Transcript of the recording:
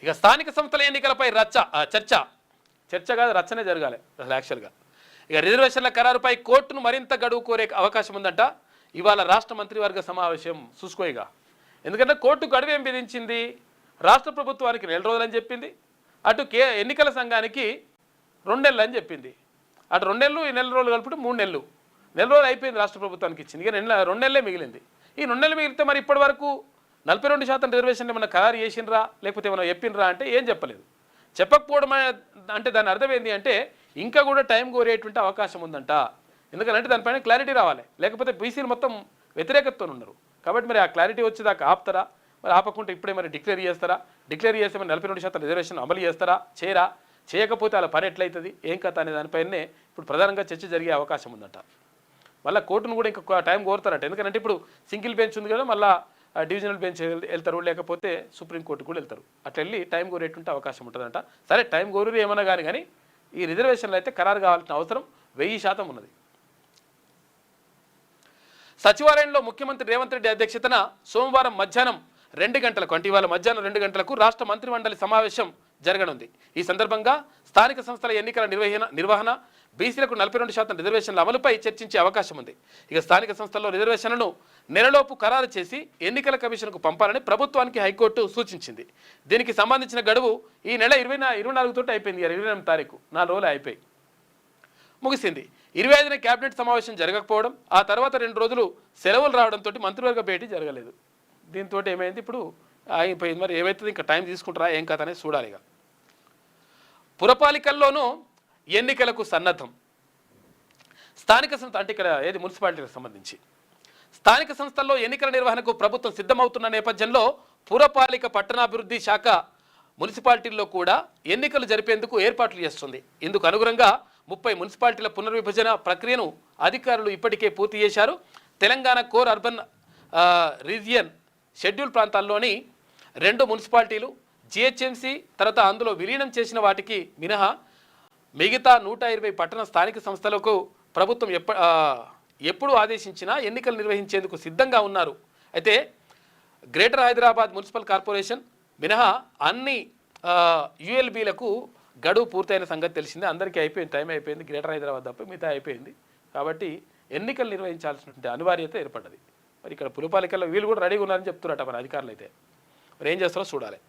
ఇక స్థానిక సంస్థల ఎన్నికలపై చర్చ కాదు రచ్చనే జరగాలి అసలు యాక్చువల్గా. ఇక రిజర్వేషన్ల ఖరారుపై కోర్టును మరింత గడువు కోరే అవకాశం ఉందంట. ఇవాళ రాష్ట్ర మంత్రివర్గ సమావేశం చూసుకోయిగా. ఎందుకంటే కోర్టు గడువు ఏం విధించింది, రాష్ట్ర ప్రభుత్వానికి 4 రోజులని చెప్పింది, అటు ఎన్నికల సంఘానికి 2 నెలలు అని చెప్పింది. అటు 2 నెలలు ఈ 4 రోజులు కలుపుకుంటే 3 నెలలు. 4 రోజులు అయిపోయింది రాష్ట్ర ప్రభుత్వానికి ఇచ్చింది. ఇక 2 నెలలే మిగిలింది. ఈ 2 నెలలు మిగిలితే మరి ఇప్పటి వరకు 42% రిజర్వేషన్లు ఏమైనా ఖరారు చేసినరా లేకపోతే ఏమైనా చెప్పినరా అంటే ఏం చెప్పలేదు. చెప్పకపోవడం అంటే దాని అర్థం ఏంటి అంటే ఇంకా కూడా టైం కోరేటువంటి అవకాశం ఉందంట. ఎందుకంటే దానిపైన క్లారిటీ రావాలి, లేకపోతే బీసీలు మొత్తం వ్యతిరేకతతో ఉన్నారు. కాబట్టి మరి ఆ క్లారిటీ వచ్చేదాకా ఆపుతారా, మరి ఆపకుండా ఇప్పుడే మరి డిక్లేర్ చేస్తారా, డిక్లేర్ చేస్తే మరి 42% రిజర్వేషన్ అమలు చేస్తారా, చేయకపోతే అలా పని ఎట్లయితుంది, ఏం కథ అనే దానిపైనే ఇప్పుడు ప్రధానంగా చర్చ జరిగే అవకాశం ఉందంట. మళ్ళీ కోర్టును కూడా ఇంకా టైం కోరుతారట. ఎందుకంటే ఇప్పుడు సింగిల్ బెంచ్ ఉంది కదా, మళ్ళీ డివిజనల్ బెంచ్ వెళ్తారు, లేకపోతే సుప్రీంకోర్టు కూడా వెళ్తారు. అట్లా వెళ్ళి టైం కోరేటువంటి అవకాశం ఉంటుందంట. సరే టైం కోరు ఏమన్నా కానీ ఈ రిజర్వేషన్లు అయితే ఖరారు కావాల్సిన అవసరం 1000% ఉన్నది. సచివాలయంలో ముఖ్యమంత్రి రేవంత్ రెడ్డి అధ్యక్షతన సోమవారం మధ్యాహ్నం 2 గంటలకు అంటే ఇవాళ మధ్యాహ్నం 2 గంటలకు రాష్ట్ర మంత్రిమండలి సమావేశం జరగనుంది. ఈ సందర్భంగా స్థానిక సంస్థల ఎన్నికల నిర్వహణ, బీసీలకు 42% రిజర్వేషన్ల అమలుపై చర్చించే అవకాశం ఉంది. ఇక స్థానిక సంస్థల్లో రిజర్వేషన్లను నెలలోపు ఖరారు చేసి ఎన్నికల కమిషన్కు పంపాలని ప్రభుత్వానికి హైకోర్టు సూచించింది. దీనికి సంబంధించిన గడువు ఈ నెల 24 తోటి అయిపోయింది. 28 తారీఖు 4 రోజులు అయిపోయి ముగిసింది. 25న కేబినెట్ సమావేశం జరగకపోవడం, ఆ తర్వాత 2 రోజులు సెలవులు రావడంతో మంత్రివర్గ భేటీ జరగలేదు. దీంతో ఏమైంది, ఇప్పుడు అయిపోయింది. మరి ఏమవుతుంది, ఇంకా టైం తీసుకుంటారా ఏం కథ అనేది చూడాలి. ఇక పురపాలికల్లోనూ ఎన్నికలకు సన్నద్ధం. స్థానిక సంస్థ అంటే ఇక్కడ ఏది మున్సిపాలిటీలకు సంబంధించి స్థానిక సంస్థల్లో ఎన్నికల నిర్వహణకు ప్రభుత్వం సిద్ధమవుతున్న నేపథ్యంలో పురపాలిక పట్టణాభివృద్ధి శాఖ మున్సిపాలిటీల్లో కూడా ఎన్నికలు జరిపేందుకు ఏర్పాట్లు చేస్తుంది. ఇందుకు అనుగుణంగా 30 మున్సిపాలిటీల పునర్విభజన ప్రక్రియను అధికారులు ఇప్పటికే పూర్తి చేశారు. Telangana core urban region schedule ప్రాంతాల్లోని 2 మున్సిపాలిటీలు జిహెచ్ఎంసీ తర్వాత అందులో విలీనం చేసిన వాటికి మినహా మిగతా 120 పట్టణ స్థానిక సంస్థలకు ప్రభుత్వం ఎప్పుడు ఆదేశించినా ఎన్నికలు నిర్వహించేందుకు సిద్ధంగా ఉన్నారు. అయితే గ్రేటర్ హైదరాబాద్ మున్సిపల్ కార్పొరేషన్ మినహా అన్ని యుఎల్బీలకు గడువు పూర్తయిన సంగతి తెలిసిందే. అందరికీ అయిపోయింది, టైం అయిపోయింది. గ్రేటర్ హైదరాబాద్ తప్ప మిగతా అయిపోయింది. కాబట్టి ఎన్నికలు నిర్వహించాల్సినటువంటి అనివార్యత ఏర్పడ్డది. మరి ఇక్కడ పురపాలికల్లో వీళ్ళు కూడా రెడీగా ఉన్నారని చెప్తున్నారట మన అధికారులు. అయితే మరి ఏం చేస్తారో చూడాలి.